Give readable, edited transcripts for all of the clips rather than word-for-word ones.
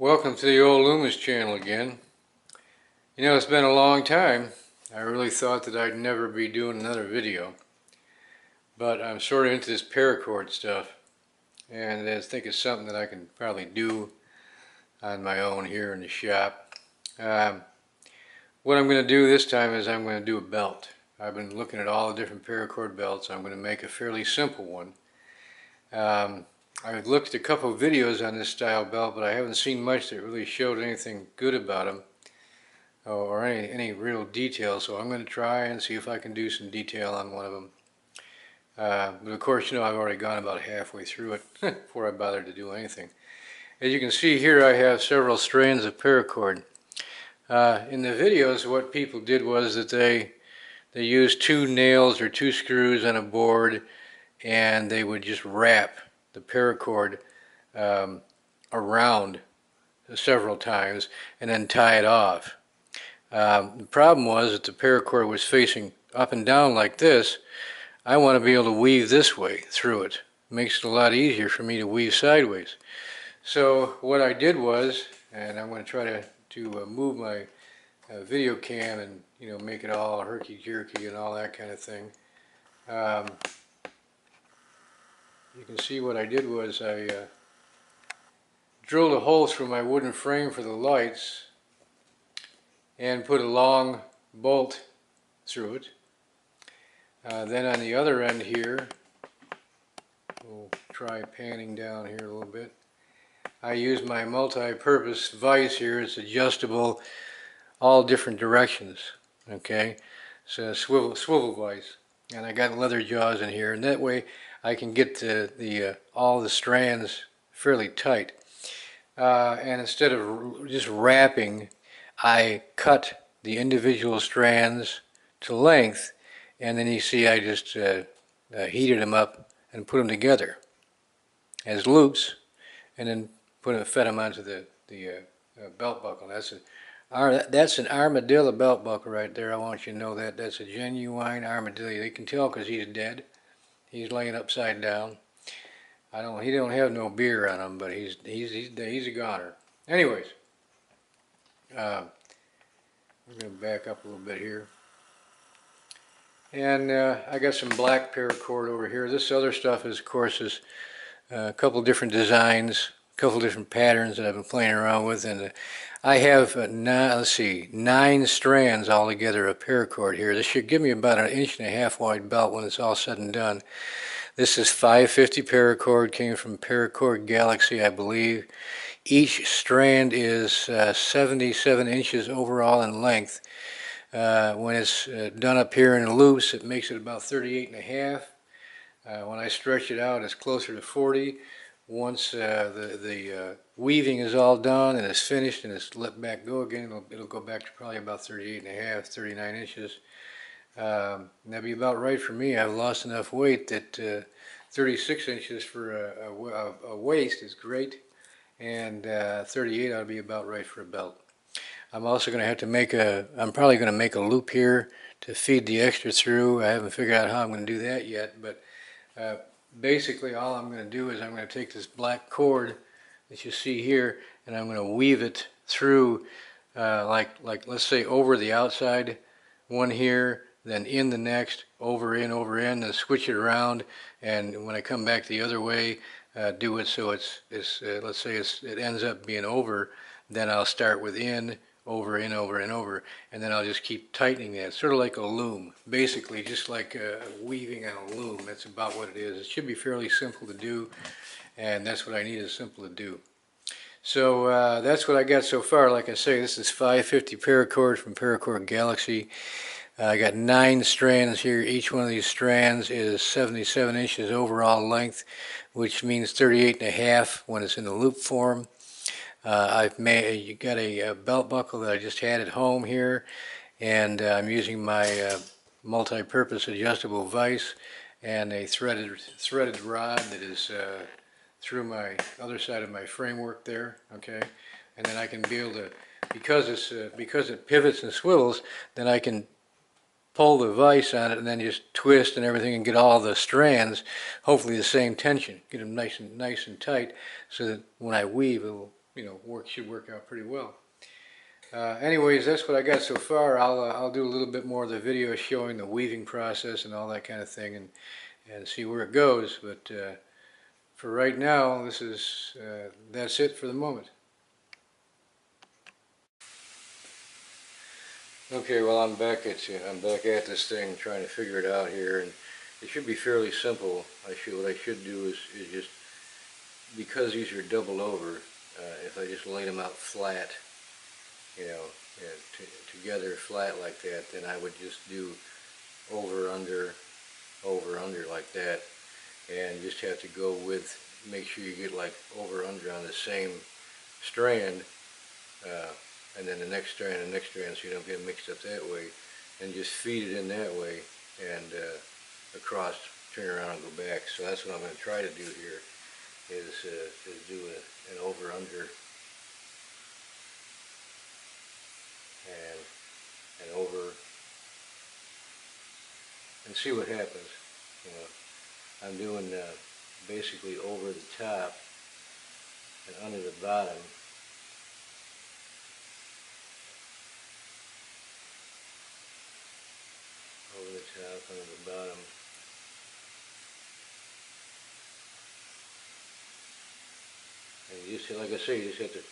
Welcome to the old Loomis channel again. You know, it's been a long time. I really thought that I'd never be doing another video. But I'm sort of into this paracord stuff. And I think it's something that I can probably do on my own here in the shop. What I'm going to do this time is I'm going to do a belt. I've been looking at all the different paracord belts. I'm going to make a fairly simple one. I've looked at a couple of videos on this style belt, but I haven't seen much that really showed anything good about them or any real detail, so I'm going to try and see if I can do some detail on one of them. But of course, you know, I've already gone about halfway through it before I bothered to do anything. As you can see here, I have several strands of paracord. In the videos, what people did was that they used two nails or two screws on a board, and they would just wrap the paracord around several times and then tie it off. The problem was that the paracord was facing up and down like this. I want to be able to weave this way through it. It makes it a lot easier for me to weave sideways. So what I did was, and I'm going to try to move my video cam and, you know, make it all herky-jerky and all that kind of thing. You can see what I did was I drilled a hole through my wooden frame for the lights and put a long bolt through it. Then on the other end here, we'll try panning down here a little bit. I use my multi-purpose vise here. It's adjustable all different directions. Okay, it's a swivel vise, and I got leather jaws in here, and that way I can get all the strands fairly tight. And instead of just wrapping, I cut the individual strands to length, and then you see I just heated them up and put them together as loops, and then fed them onto the belt buckle. That's an armadillo belt buckle right there. I want you to know that. That's a genuine armadillo. They can tell because he's dead. He's laying upside down. He don't have no beer on him, but he's a goner. Anyways, we're going to back up a little bit here. And I got some black paracord over here. This other stuff is, of course, a couple different designs, a couple different patterns that I've been playing around with, and I have 9 strands altogether of paracord here. This should give me about 1.5 inch wide belt when it's all said and done. This is 550 paracord, came from Paracord Galaxy, I believe. Each strand is 77 inches overall in length. When it's done up here in loops, it makes it about 38.5. When I stretch it out, it's closer to 40. Once the weaving is all done and it's finished and it's let back go again, it'll go back to probably about 38.5, 39 inches. That'd be about right for me. I've lost enough weight that 36 inches for a waist is great, and 38 ought to be about right for a belt. I'm also going to have to I'm probably going to make a loop here to feed the extra through. I haven't figured out how I'm going to do that yet, but basically all I'm going to do is I'm going to take this black cord that you see here, and I'm going to weave it through like let's say over the outside one here, then in the next, over in, then switch it around, and when I come back the other way, do it so let's say it ends up being over, then I'll start with in, over, in, over, and over, and then I'll just keep tightening that, sort of like a loom, basically just like weaving on a loom. That's about what it is. It should be fairly simple to do, and that's what I need, is simple to do. So that's what I got so far. Like I say, this is 550 paracord from Paracord Galaxy. I got 9 strands here. Each one of these strands is 77 inches overall length, which means 38.5 when it's in the loop form. You got a belt buckle that I just had at home here, and I'm using my multi-purpose adjustable vise and a threaded rod that is through my other side of my framework there. Okay, and then I can be able to, because it pivots and swivels, then I can pull the vise on it and then just twist and everything and get all the strands, hopefully the same tension, get them nice and tight, so that when I weave, should work out pretty well. Anyways, that's what I got so far. I'll do a little bit more of the video showing the weaving process and all that kind of thing, and see where it goes. But for right now, that's it for the moment. Okay, well, I'm back at this thing trying to figure it out here, and it should be fairly simple. What I should do is just, because these are doubled over, if I just laid them out flat, together flat like that, then I would just do over under like that, and just have to go with, make sure you get like over under on the same strand, and then the next strand and next strand, so you don't get mixed up that way, and just feed it in that way, and across, turn around and go back. So that's what I'm going to try to do here, is do an over under and over, and see what happens. I'm doing basically over the top and under the bottom. Over the top, under the bottom. And you just, like I say, you just have to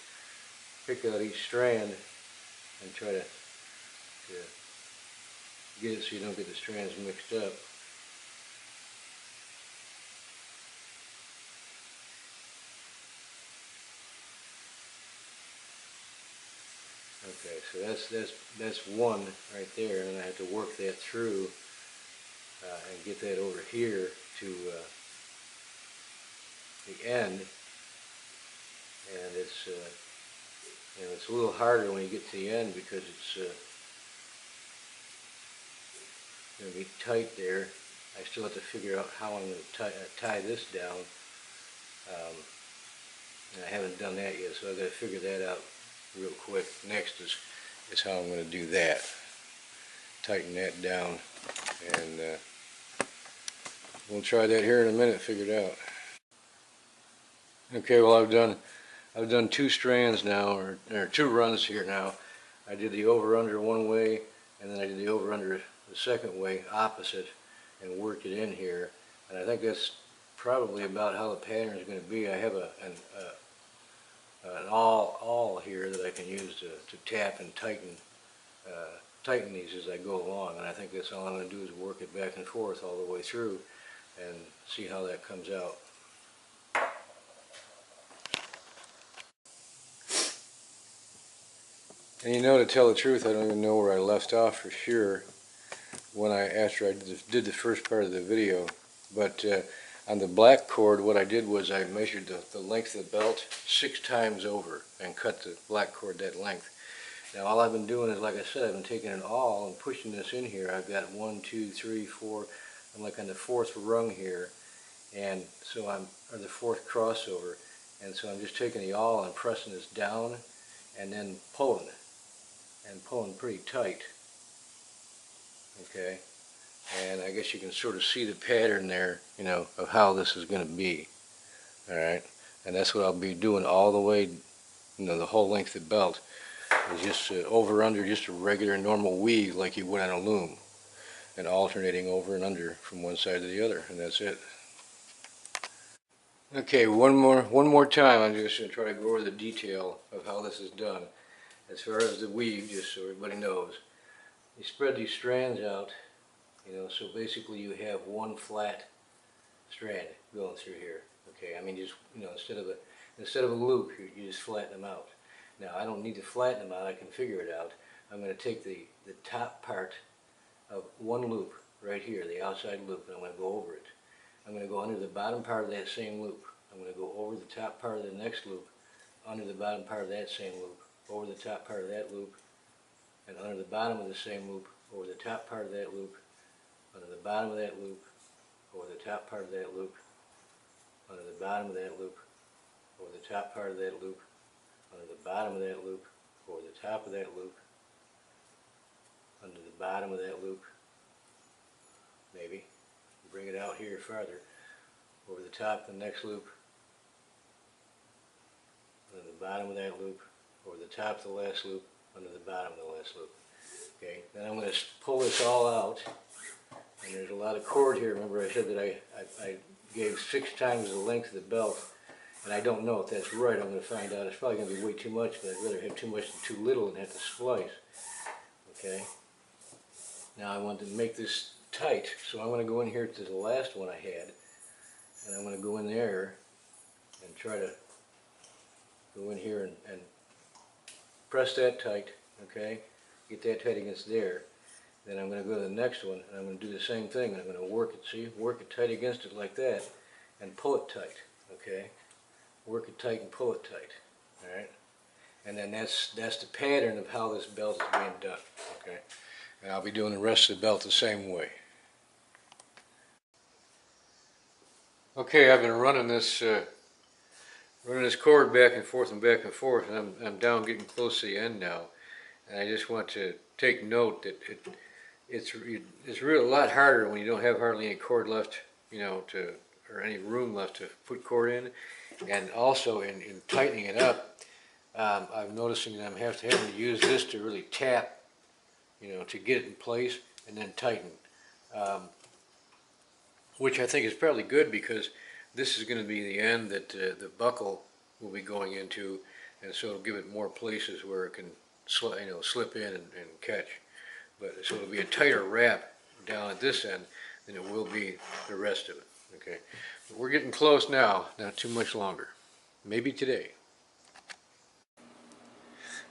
pick out each strand and try to get it so you don't get the strands mixed up. Okay, so that's one right there, and I have to work that through and get that over here to the end. And it's it's a little harder when you get to the end, because it's going to be tight there. I still have to figure out how I'm going to tie this down. And I haven't done that yet, so I've got to figure that out real quick. Next is how I'm going to do that. Tighten that down, and we'll try that here in a minute, figure it out. Okay, well, I've done two strands now, or two runs here now. I did the over under one way, and then I did the over under the second way, opposite, and worked it in here. And I think that's probably about how the pattern is going to be. I have an awl here that I can use to tap and tighten these as I go along, and I think that's all I'm going to do, is work it back and forth all the way through and see how that comes out. And to tell the truth, I don't even know where I left off for sure after I did the first part of the video. But on the black cord, what I did was I measured the length of the belt 6 times over and cut the black cord that length. Now all I've been doing is, like I said, I've been taking an awl and pushing this in here. I've got 1, 2, 3, 4. I'm like on the 4th rung here, and so or the 4th crossover, and so I'm just taking the awl and pressing this down, and then pulling pretty tight. Okay, and I guess you can sort of see the pattern there, of how this is going to be. All right, and that's what I'll be doing all the way, the whole length of the belt. Is just over under, just a regular normal weave like you would on a loom, and alternating over and under from one side to the other, and that's it. Okay, one more time. I'm just going to try to go over the detail of how this is done. As far as the weave, just so everybody knows, you spread these strands out, so basically you have one flat strand going through here. Okay, I mean, just instead of a loop, you just flatten them out. Now I don't need to flatten them out, I can figure it out. I'm going to take the top part of one loop right here, the outside loop, and I'm going to go over it. I'm going to go under the bottom part of that same loop. I'm going to go over the top part of the next loop, under the bottom part of that same loop, over the top part of that loop, and under the bottom of the same loop, over the top part of that loop, under the bottom of that loop, over the top part of that loop, under the bottom of that loop, over the top part of that loop, under the bottom of that loop, over the top of that loop, under the bottom of that loop, maybe, bring it out here farther, over the top of the next loop, under the bottom of that loop, over the top of the last loop, under the bottom of the last loop. Okay, then I'm going to pull this all out, and there's a lot of cord here. Remember I said that I gave 6 times the length of the belt, and I don't know if that's right. I'm going to find out. It's probably going to be way too much, but I'd rather have too much than too little and have to splice. Okay, now I want to make this tight, so I'm going to go in here to the last one I had, and I'm going to go in there and try to go in here and press that tight, okay? Get that tight against there. Then I'm going to go to the next one, and I'm going to do the same thing. I'm going to work it, see? Work it tight against it like that, and pull it tight, okay? Work it tight and pull it tight, all right? And then that's the pattern of how this belt is being done, okay? And I'll be doing the rest of the belt the same way. Okay, I've been running this cord back and forth, and I'm down getting close to the end now. And I just want to take note that it's really a lot harder when you don't have hardly any cord left, you know, or any room left to put cord in. And also in tightening it up, I'm noticing that I'm having to use this to really tap, you know, to get it in place and then tighten. Which I think is probably good, because this is going to be the end that the buckle will be going into, and so it'll give it more places where it can slip in and catch. But so it'll be a tighter wrap down at this end than it will be the rest of it. Okay, but we're getting close now, not too much longer, maybe today.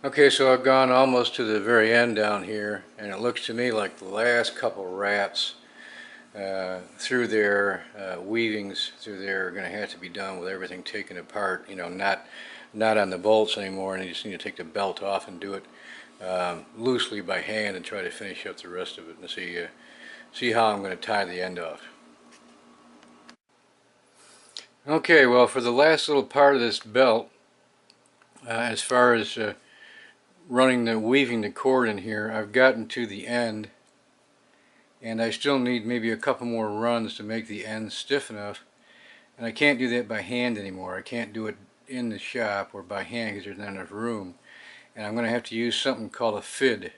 Okay, so I've gone almost to the very end down here, and it looks to me like the last couple wraps through there, weavings through there, are going to have to be done with everything taken apart, you know, not on the bolts anymore, and you just need to take the belt off and do it loosely by hand and try to finish up the rest of it and see how I'm going to tie the end off. Okay, well, for the last little part of this belt, as far as weaving the cord in here, I've gotten to the end, and I still need maybe a couple more runs to make the end stiff enough, and I can't do that by hand anymore. I can't do it in the shop or by hand because there's not enough room, and I'm going to have to use something called a FID,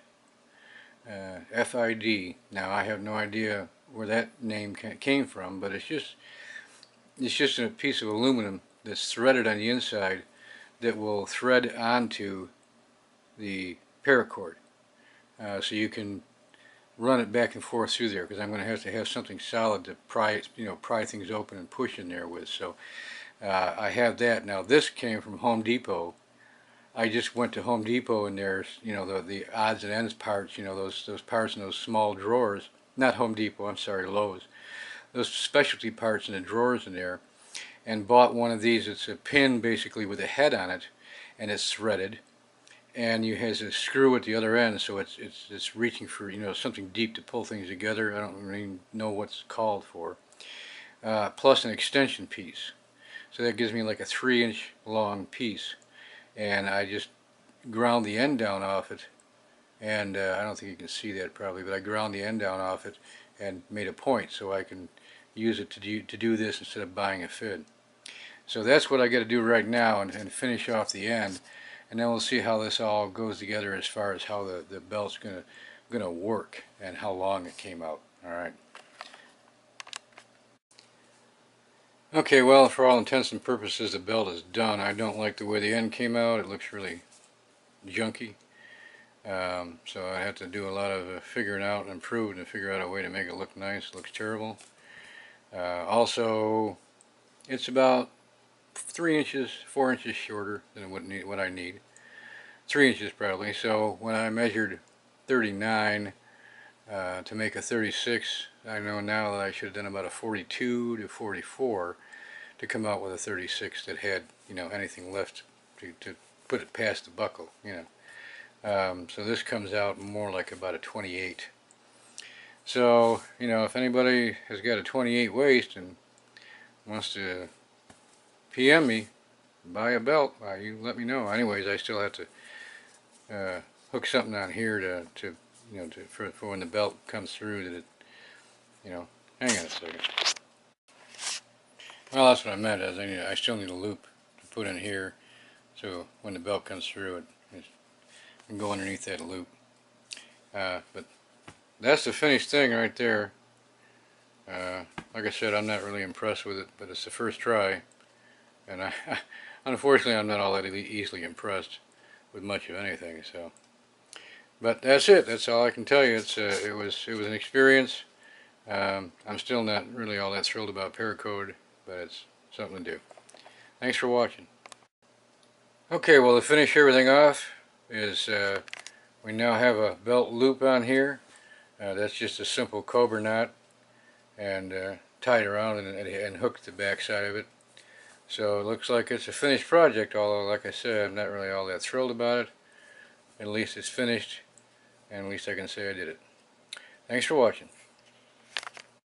F-I-D. Now I have no idea where that name came from, but it's just a piece of aluminum that's threaded on the inside that will thread onto the paracord, so you can run it back and forth through there, because I'm going to have something solid to pry things open and push in there with. So I have that. Now this came from Home Depot. I just went to Home Depot, and there's, you know, the odds and ends parts, you know, those parts in those small drawers. Not Home Depot, I'm sorry, Lowe's. Those specialty parts in the drawers in there, and bought one of these. It's a pin basically with a head on it, and it's threaded, and you has a screw at the other end, so it's reaching for, you know, something deep to pull things together. I don't really know what's called for. Plus an extension piece, so that gives me like a 3-inch long piece, and I just ground the end down off it, and I don't think you can see that probably, but I ground the end down off it and made a point so I can use it to do this instead of buying a FID. So that's what I got to do right now, and finish off the end. And then we'll see how this all goes together as far as how the belt's gonna work and how long it came out. All right. Okay, well, for all intents and purposes, the belt is done. I don't like the way the end came out. It looks really junky. So I have to do a lot of figuring out and improving to figure out a way to make it look nice. It looks terrible. Also, it's about 3 inches, 4 inches shorter than what I need. 3 inches probably. So when I measured 39 to make a 36, I know now that I should have done about a 42 to 44 to come out with a 36 that had, you know, anything left to put it past the buckle, you know. So this comes out more like about a 28. So, you know, if anybody has got a 28 waist and wants to PM me, buy a belt, you let me know. Anyways, I still have to hook something on here to you know, for when the belt comes through, that it, you know, hang on a second. Well, that's what I meant, is I still need a loop to put in here so when the belt comes through, it can go underneath that loop. But that's the finished thing right there. Like I said, I'm not really impressed with it, but it's the first try, and unfortunately I'm not all that easily impressed with much of anything. So, but that's it. That's all I can tell you. It was an experience. I'm still not really all that thrilled about Paracord, but it's something to do. Thanks for watching. Okay, well, to finish everything off is we now have a belt loop on here. That's just a simple cobra knot and tied around and hooked the back side of it. So it looks like it's a finished project, although like I said, I'm not really all that thrilled about it. At least it's finished, and at least I can say I did it. Thanks for watching.